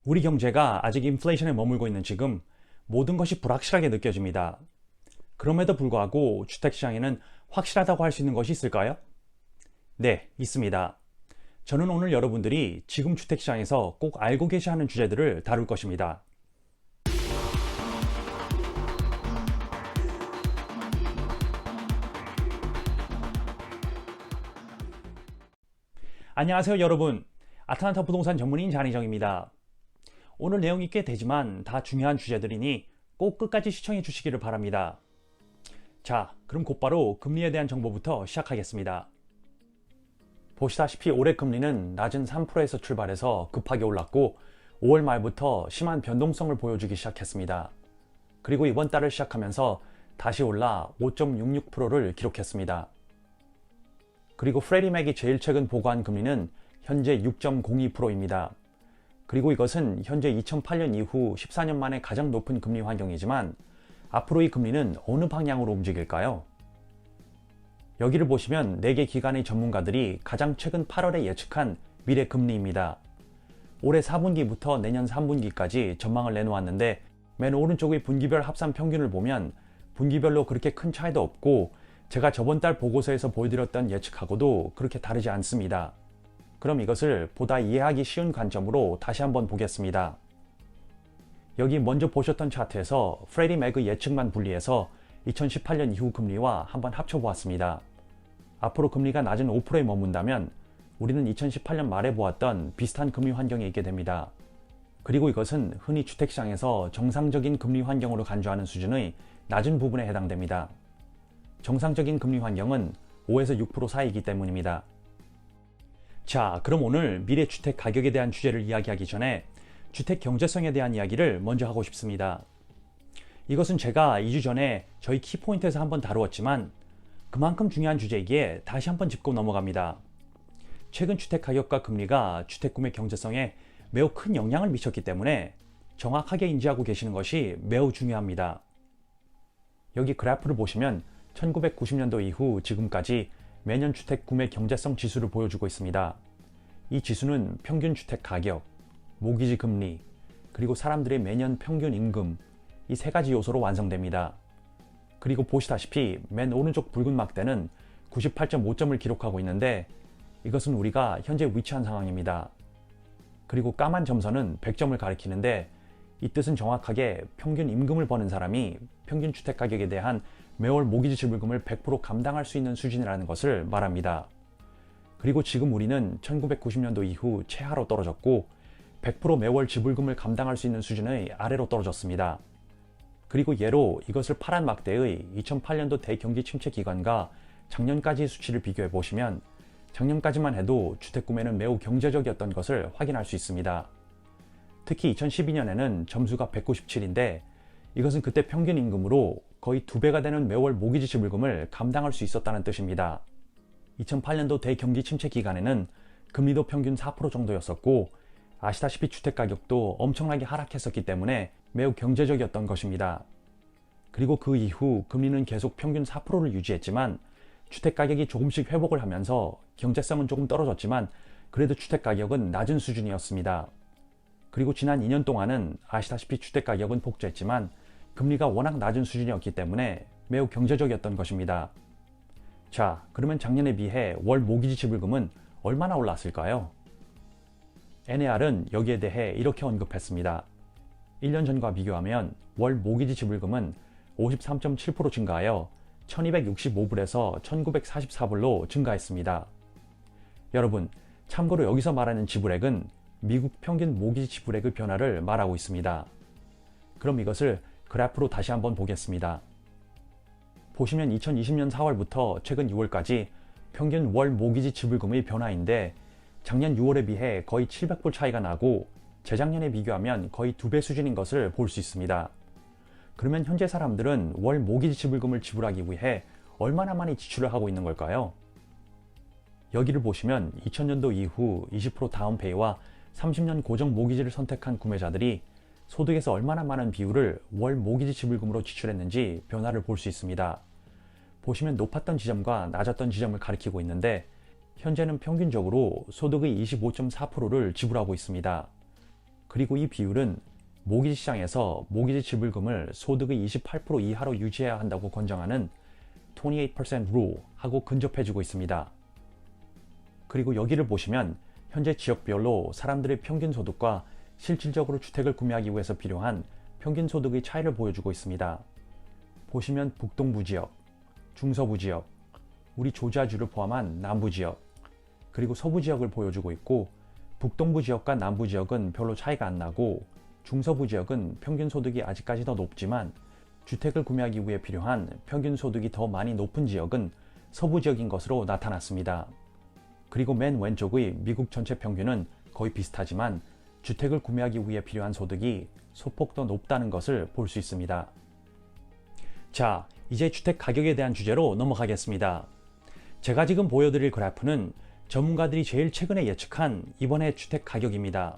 우리 경제가 아직 인플레이션에 머물고 있는 지금 모든 것이 불확실하게 느껴집니다. 그럼에도 불구하고 주택시장에는 확실하다고 할 수 있는 것이 있을까요? 네, 있습니다. 저는 오늘 여러분들이 지금 주택시장에서 꼭 알고 계셔야 하는 주제들을 다룰 것입니다. 안녕하세요, 여러분. 아틀란타 부동산 전문인 장희정입니다. 오늘 내용이 꽤 되지만 다 중요한 주제들이니 꼭 끝까지 시청해 주시기를 바랍니다. 자, 그럼 곧바로 금리에 대한 정보부터 시작하겠습니다. 보시다시피 올해 금리는 낮은 3%에서 출발해서 급하게 올랐고 5월 말부터 심한 변동성을 보여주기 시작했습니다. 그리고 이번 달을 시작하면서 다시 올라 5.66%를 기록했습니다. 그리고 프레디 맥이 제일 최근 보고한 금리는 현재 6.02%입니다. 그리고 이것은 현재 2008년 이후 14년 만에 가장 높은 금리 환경이지만 앞으로 이 금리는 어느 방향으로 움직일까요? 여기를 보시면 4개 기관의 전문가들이 가장 최근 8월에 예측한 미래 금리입니다. 올해 4분기부터 내년 3분기까지 전망을 내놓았는데 맨 오른쪽의 분기별 합산 평균을 보면 분기별로 그렇게 큰 차이도 없고 제가 저번 달 보고서에서 보여드렸던 예측하고도 그렇게 다르지 않습니다. 그럼 이것을 보다 이해하기 쉬운 관점으로 다시 한번 보겠습니다. 여기 먼저 보셨던 차트에서 프레디 맥의 예측만 분리해서 2018년 이후 금리와 한번 합쳐보았습니다. 앞으로 금리가 낮은 5%에 머문다면 우리는 2018년 말에 보았던 비슷한 금리 환경에 있게 됩니다. 그리고 이것은 흔히 주택시장에서 정상적인 금리 환경으로 간주하는 수준의 낮은 부분에 해당됩니다. 정상적인 금리 환경은 5에서 6% 사이이기 때문입니다. 자, 그럼 오늘 미래 주택 가격에 대한 주제를 이야기하기 전에 주택 경제성에 대한 이야기를 먼저 하고 싶습니다. 이것은 제가 2주 전에 저희 키포인트에서 한번 다루었지만 그만큼 중요한 주제이기에 다시 한번 짚고 넘어갑니다. 최근 주택 가격과 금리가 주택 구매 경제성에 매우 큰 영향을 미쳤기 때문에 정확하게 인지하고 계시는 것이 매우 중요합니다. 여기 그래프를 보시면 1990년도 이후 지금까지 매년 주택 구매 경제성 지수를 보여주고 있습니다. 이 지수는 평균 주택 가격, 모기지 금리, 그리고 사람들의 매년 평균 임금, 이 세 가지 요소로 완성됩니다. 그리고 보시다시피 맨 오른쪽 붉은 막대는 98.5점을 기록하고 있는데 이것은 우리가 현재 위치한 상황입니다. 그리고 까만 점선은 100점을 가리키는데 이 뜻은 정확하게 평균 임금을 버는 사람이 평균 주택 가격에 대한 매월 모기지 지불금을 100% 감당할 수 있는 수준이라는 것을 말합니다. 그리고 지금 우리는 1990년도 이후 최하로 떨어졌고 100% 매월 지불금을 감당할 수 있는 수준의 아래로 떨어졌습니다. 그리고 예로 이것을 파란 막대의 2008년도 대경기 침체 기간과 작년까지의 수치를 비교해 보시면 작년까지만 해도 주택 구매는 매우 경제적이었던 것을 확인할 수 있습니다. 특히 2012년에는 점수가 197인데 이것은 그때 평균 임금으로 거의 2배가 되는 매월 모기지 지불금을 감당할 수 있었다는 뜻입니다. 2008년도 대경기 침체 기간에는 금리도 평균 4% 정도였었고 아시다시피 주택 가격도 엄청나게 하락했었기 때문에 매우 경제적이었던 것입니다. 그리고 그 이후 금리는 계속 평균 4%를 유지했지만 주택 가격이 조금씩 회복을 하면서 경제성은 조금 떨어졌지만 그래도 주택 가격은 낮은 수준이었습니다. 그리고 지난 2년 동안은 아시다시피 주택 가격은 폭주했지만 금리가 워낙 낮은 수준이었기 때문에 매우 경제적이었던 것입니다. 자, 그러면 작년에 비해 월 모기지 지불금은 얼마나 올랐을까요? NAR은 여기에 대해 이렇게 언급했습니다. 1년 전과 비교하면 월 모기지 지불금은 53.7% 증가하여 1265불에서 1944불로 증가했습니다. 여러분, 참고로 여기서 말하는 지불액은 미국 평균 모기지 지불액의 변화를 말하고 있습니다. 그럼 이것을 그래프로 다시 한번 보겠습니다. 보시면 2020년 4월부터 최근 6월까지 평균 월 모기지 지불금의 변화인데 작년 6월에 비해 거의 700불 차이가 나고 재작년에 비교하면 거의 2배 수준인 것을 볼 수 있습니다. 그러면 현재 사람들은 월 모기지 지불금을 지불하기 위해 얼마나 많이 지출을 하고 있는 걸까요? 여기를 보시면 2000년도 이후 20% 다운페이와 30년 고정 모기지를 선택한 구매자들이 소득에서 얼마나 많은 비율을 월 모기지 지불금으로 지출했는지 변화를 볼 수 있습니다. 보시면 높았던 지점과 낮았던 지점을 가리키고 있는데 현재는 평균적으로 소득의 25.4%를 지불하고 있습니다. 그리고 이 비율은 모기지 시장에서 모기지 지불금을 소득의 28% 이하로 유지해야 한다고 권장하는 28% rule하고 근접해주고 있습니다. 그리고 여기를 보시면 현재 지역별로 사람들의 평균 소득과 실질적으로 주택을 구매하기 위해서 필요한 평균 소득의 차이를 보여주고 있습니다. 보시면 북동부 지역, 중서부 지역, 우리 조지아주를 포함한 남부 지역, 그리고 서부 지역을 보여주고 있고, 북동부 지역과 남부 지역은 별로 차이가 안 나고, 중서부 지역은 평균 소득이 아직까지 더 높지만 주택을 구매하기 위해 필요한 평균 소득이 더 많이 높은 지역은 서부 지역인 것으로 나타났습니다. 그리고 맨 왼쪽의 미국 전체 평균은 거의 비슷하지만 주택을 구매하기 위해 필요한 소득이 소폭 더 높다는 것을 볼 수 있습니다. 자, 이제 주택 가격에 대한 주제로 넘어가겠습니다. 제가 지금 보여드릴 그래프는 전문가들이 제일 최근에 예측한 이번의 주택 가격입니다.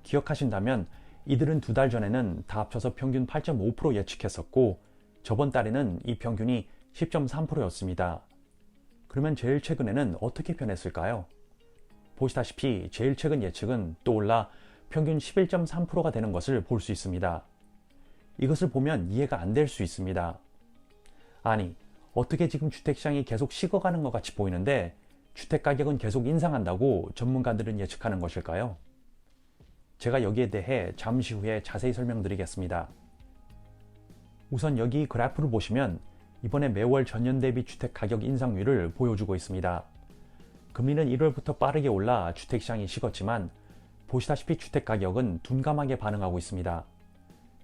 기억하신다면 이들은 2달 전에는 다 합쳐서 평균 8.5% 예측했었고, 저번 달에는 이 평균이 10.3%였습니다. 그러면 제일 최근에는 어떻게 변했을까요? 보시다시피 제일 최근 예측은 또 올라 평균 11.3%가 되는 것을 볼 수 있습니다. 이것을 보면 이해가 안 될 수 있습니다. 아니, 어떻게 지금 주택시장이 계속 식어가는 것 같이 보이는데 주택가격은 계속 인상한다고 전문가들은 예측하는 것일까요? 제가 여기에 대해 잠시 후에 자세히 설명드리겠습니다. 우선 여기 그래프를 보시면 이번에 매월 전년 대비 주택가격 인상률을 보여주고 있습니다. 금리는 1월부터 빠르게 올라 주택시장이 식었지만 보시다시피 주택가격은 둔감하게 반응하고 있습니다.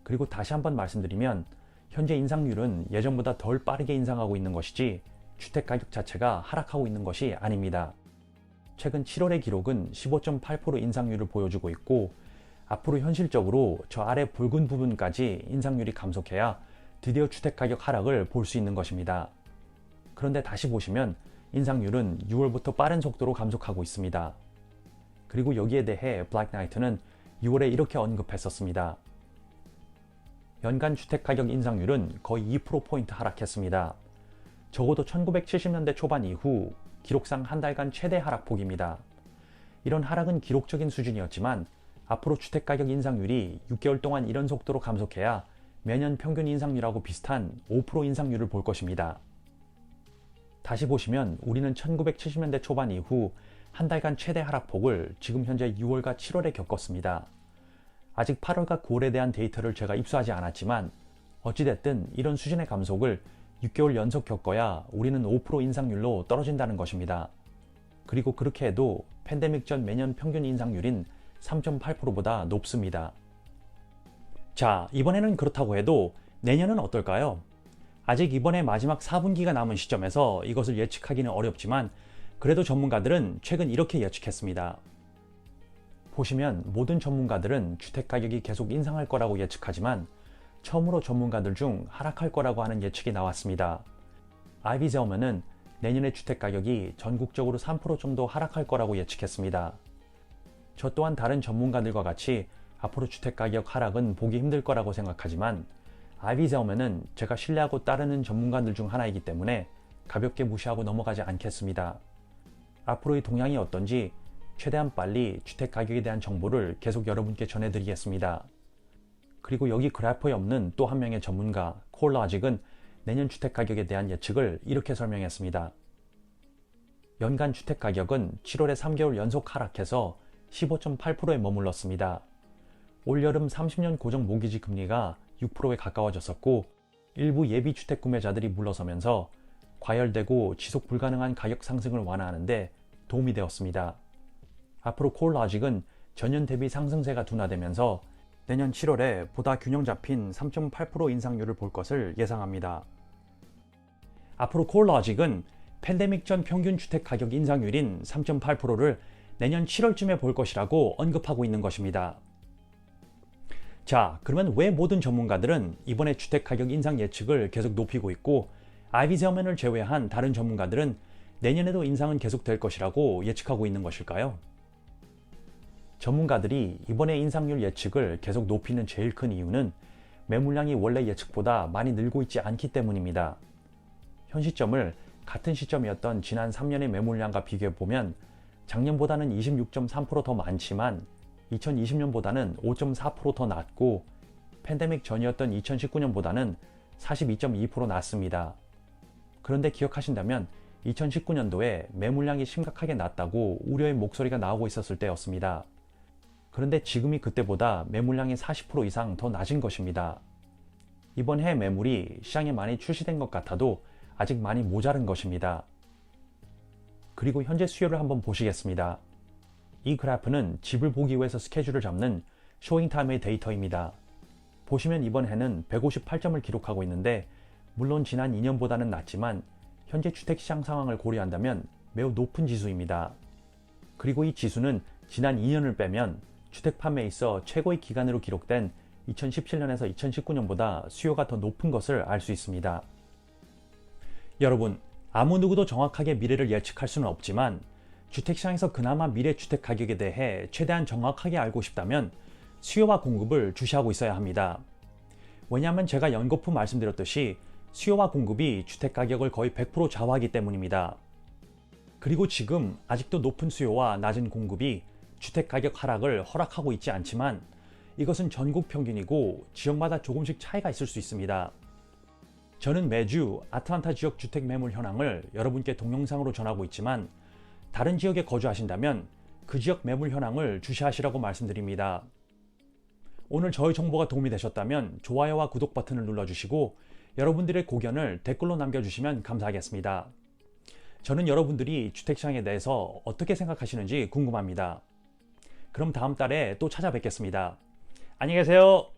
그리고 다시 한번 말씀드리면 현재 인상률은 예전보다 덜 빠르게 인상하고 있는 것이지 주택가격 자체가 하락하고 있는 것이 아닙니다. 최근 7월의 기록은 15.8% 인상률을 보여주고 있고, 앞으로 현실적으로 저 아래 붉은 부분까지 인상률이 감속해야 드디어 주택가격 하락을 볼 수 있는 것입니다. 그런데 다시 보시면 인상률은 6월부터 빠른 속도로 감속하고 있습니다. 그리고 여기에 대해 블랙나이트는 6월에 이렇게 언급했었습니다. 연간 주택가격 인상률은 거의 2%포인트 하락했습니다. 적어도 1970년대 초반 이후 기록상 한 달간 최대 하락폭입니다. 이런 하락은 기록적인 수준이었지만 앞으로 주택가격 인상률이 6개월 동안 이런 속도로 감속해야 매년 평균 인상률하고 비슷한 5% 인상률을 볼 것입니다. 다시 보시면 우리는 1970년대 초반 이후 한 달간 최대 하락폭을 지금 현재 6월과 7월에 겪었습니다. 아직 8월과 9월에 대한 데이터를 제가 입수하지 않았지만 어찌됐든 이런 수준의 감속을 6개월 연속 겪어야 우리는 5% 인상률로 떨어진다는 것입니다. 그리고 그렇게 해도 팬데믹 전 매년 평균 인상률인 3.8%보다 높습니다. 자, 이번에는 그렇다고 해도 내년은 어떨까요? 아직 이번에 마지막 4분기가 남은 시점에서 이것을 예측하기는 어렵지만 그래도 전문가들은 최근 이렇게 예측했습니다. 보시면 모든 전문가들은 주택가격이 계속 인상할 거라고 예측하지만 처음으로 전문가들 중 하락할 거라고 하는 예측이 나왔습니다. 아이비 제어먼은 내년에 주택가격이 전국적으로 3% 정도 하락할 거라고 예측했습니다. 저 또한 다른 전문가들과 같이 앞으로 주택가격 하락은 보기 힘들 거라고 생각하지만 아이비 제어먼은 제가 신뢰하고 따르는 전문가들 중 하나이기 때문에 가볍게 무시하고 넘어가지 않겠습니다. 앞으로의 동향이 어떤지 최대한 빨리 주택가격에 대한 정보를 계속 여러분께 전해드리겠습니다. 그리고 여기 그래프에 없는 또 한 명의 전문가 콜라직은 내년 주택가격에 대한 예측을 이렇게 설명했습니다. 연간 주택가격은 7월에 3개월 연속 하락해서 15.8%에 머물렀습니다. 올여름 30년 고정 모기지 금리가 6%에 가까워졌었고 일부 예비 주택 구매자들이 물러서면서 과열되고 지속 불가능한 가격 상승을 완화하는데 도움이 되었습니다. 앞으로 콜라직은 전년 대비 상승세가 둔화되면서 내년 7월에 보다 균형 잡힌 3.8% 인상률을 볼 것을 예상합니다. 앞으로 콜라직은 팬데믹 전 평균 주택 가격 인상률인 3.8%를 내년 7월쯤에 볼 것이라고 언급하고 있는 것입니다. 자, 그러면 왜 모든 전문가들은 이번에 주택 가격 인상 예측을 계속 높이고 있고 아이비 제어맨을 제외한 다른 전문가들은 내년에도 인상은 계속될 것이라고 예측하고 있는 것일까요? 전문가들이 이번에 인상률 예측을 계속 높이는 제일 큰 이유는 매물량이 원래 예측보다 많이 늘고 있지 않기 때문입니다. 현 시점을 같은 시점이었던 지난 3년의 매물량과 비교해보면 작년보다는 26.3% 더 많지만 2020년보다는 5.4% 더 낮고 팬데믹 전이었던 2019년보다는 42.2% 낮습니다. 그런데 기억하신다면 2019년도에 매물량이 심각하게 낮다고 우려의 목소리가 나오고 있었을 때였습니다. 그런데 지금이 그때보다 매물량이 40% 이상 더 낮은 것입니다. 이번 해 매물이 시장에 많이 출시된 것 같아도 아직 많이 모자른 것입니다. 그리고 현재 수요를 한번 보시겠습니다. 이 그래프는 집을 보기 위해서 스케줄을 잡는 쇼잉타임의 데이터입니다. 보시면 이번 해는 158점을 기록하고 있는데 물론 지난 2년보다는 낮지만 현재 주택시장 상황을 고려한다면 매우 높은 지수입니다. 그리고 이 지수는 지난 2년을 빼면 주택 판매에 있어 최고의 기간으로 기록된 2017년에서 2019년보다 수요가 더 높은 것을 알 수 있습니다. 여러분, 아무 누구도 정확하게 미래를 예측할 수는 없지만 주택시장에서 그나마 미래 주택 가격에 대해 최대한 정확하게 알고 싶다면 수요와 공급을 주시하고 있어야 합니다. 왜냐하면 제가 연거푸 말씀드렸듯이 수요와 공급이 주택 가격을 거의 100% 좌우하기 때문입니다. 그리고 지금 아직도 높은 수요와 낮은 공급이 주택 가격 하락을 허락하고 있지 않지만 이것은 전국 평균이고 지역마다 조금씩 차이가 있을 수 있습니다. 저는 매주 아틀란타 지역 주택 매물 현황을 여러분께 동영상으로 전하고 있지만 다른 지역에 거주하신다면 그 지역 매물 현황을 주시하시라고 말씀드립니다. 오늘 저의 정보가 도움이 되셨다면 좋아요와 구독 버튼을 눌러주시고 여러분들의 고견을 댓글로 남겨주시면 감사하겠습니다. 저는 여러분들이 주택시장에 대해서 어떻게 생각하시는지 궁금합니다. 그럼 다음 달에 또 찾아뵙겠습니다. 안녕히 계세요.